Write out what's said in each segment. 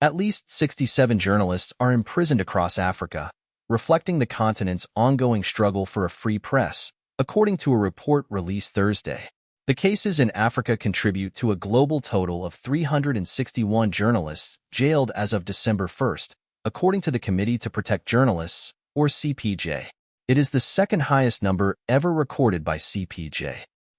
At least 67 journalists are imprisoned across Africa, reflecting the continent's ongoing struggle for a free press, according to a report released Thursday. The cases in Africa contribute to a global total of 361 journalists jailed as of December 1st, according to the Committee to Protect Journalists, or CPJ. It is the second highest number ever recorded by CPJ.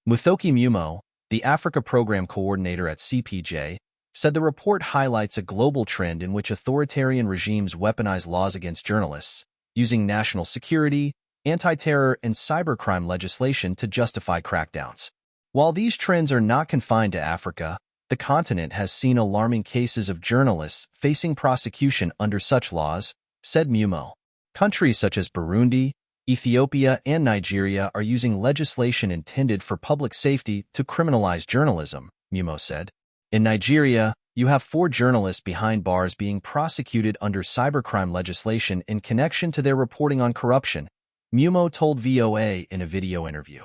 Muthoki Mumo, the Africa Program Coordinator at CPJ, said the report highlights a global trend in which authoritarian regimes weaponize laws against journalists, using national security, anti-terror, and cybercrime legislation to justify crackdowns. While these trends are not confined to Africa, the continent has seen alarming cases of journalists facing prosecution under such laws, said Mumo. Countries such as Burundi, Ethiopia, and Nigeria are using legislation intended for public safety to criminalize journalism, Mumo said. In Nigeria, you have 4 journalists behind bars being prosecuted under cybercrime legislation in connection to their reporting on corruption, Mumo told VOA in a video interview.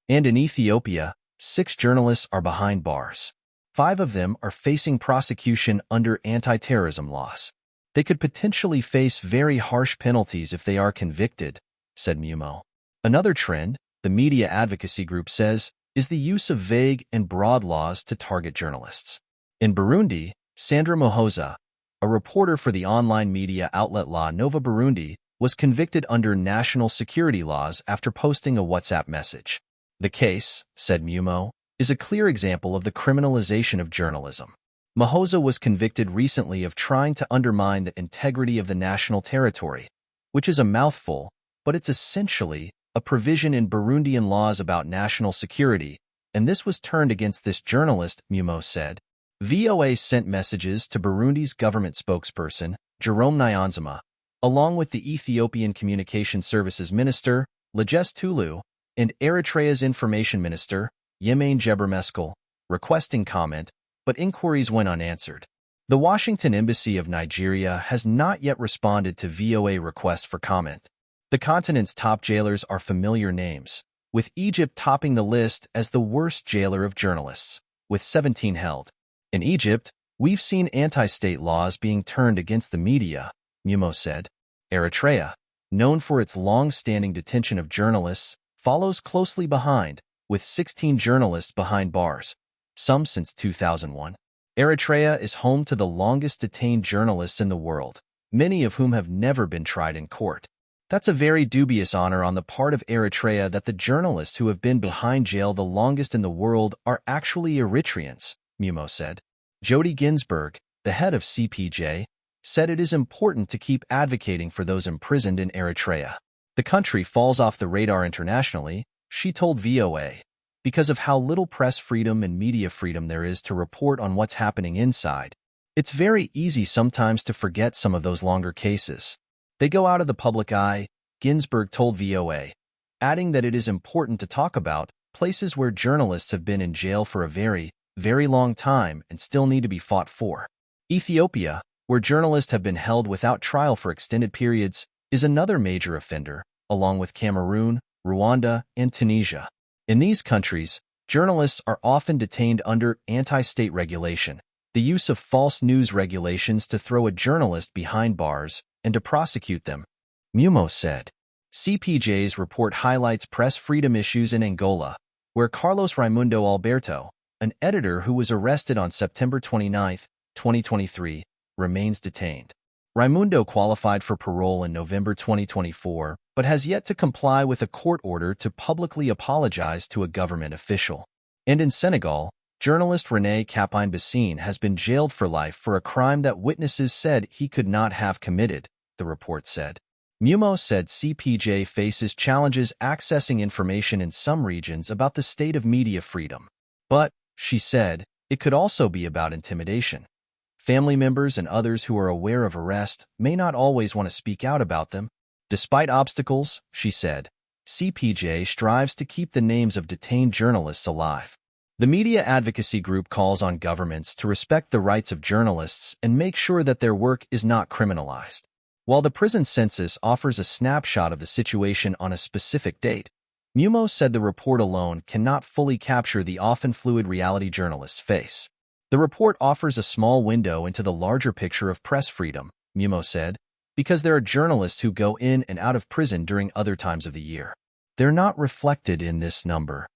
And in Ethiopia, 6 journalists are behind bars. 5 of them are facing prosecution under anti-terrorism laws. They could potentially face very harsh penalties if they are convicted, said Mumo. Another trend, the media advocacy group says, is the use of vague and broad laws to target journalists. In Burundi, Sandra Muhoza, a reporter for the online media outlet La Nova Burundi, was convicted under national security laws after posting a WhatsApp message. The case, said Mumo, is a clear example of the criminalization of journalism. Muhoza was convicted recently of trying to undermine the integrity of the national territory, which is a mouthful, but it's essentially a provision in Burundian laws about national security, and this was turned against this journalist, Mumo said. VOA sent messages to Burundi's government spokesperson, Jerome Niyonzima, along with the Ethiopian Communication Services Minister, Lajes Tulu, and Eritrea's Information Minister, Yemane Gebremeskel, requesting comment, but inquiries went unanswered. The Washington Embassy of Nigeria has not yet responded to VOA requests for comment. The continent's top jailers are familiar names, with Egypt topping the list as the worst jailer of journalists, with 17 held. In Egypt, we've seen anti-state laws being turned against the media, Mumo said. Eritrea, known for its long-standing detention of journalists, follows closely behind, with 16 journalists behind bars, some since 2001. Eritrea is home to the longest detained journalists in the world, many of whom have never been tried in court. That's a very dubious honor on the part of Eritrea that the journalists who have been behind jail the longest in the world are actually Eritreans, Mumo said. Jody Ginsburg, the head of CPJ, said it is important to keep advocating for those imprisoned in Eritrea. The country falls off the radar internationally, she told VOA, because of how little press freedom and media freedom there is to report on what's happening inside. It's very easy sometimes to forget some of those longer cases. They go out of the public eye, Ginsburg told VOA, adding that it is important to talk about places where journalists have been in jail for a very, very long time and still need to be fought for. Ethiopia, where journalists have been held without trial for extended periods, is another major offender, along with Cameroon, Rwanda, and Tunisia. In these countries, journalists are often detained under anti-state regulation, the use of false news regulations to throw a journalist behind bars and to prosecute them, Mumo said. CPJ's report highlights press freedom issues in Angola, where Carlos Raimundo Alberto, an editor who was arrested on September 29, 2023, remains detained. Raimundo qualified for parole in November 2024, but has yet to comply with a court order to publicly apologize to a government official. And in Senegal, journalist René Capain-Bassine has been jailed for life for a crime that witnesses said he could not have committed, the report said. Mumo said CPJ faces challenges accessing information in some regions about the state of media freedom. But, she said, it could also be about intimidation. Family members and others who are aware of arrest may not always want to speak out about them. Despite obstacles, she said, CPJ strives to keep the names of detained journalists alive. The media advocacy group calls on governments to respect the rights of journalists and make sure that their work is not criminalized. While the prison census offers a snapshot of the situation on a specific date, Mumo said the report alone cannot fully capture the often fluid reality journalists face. The report offers a small window into the larger picture of press freedom, Mimo said, because there are journalists who go in and out of prison during other times of the year. They're not reflected in this number.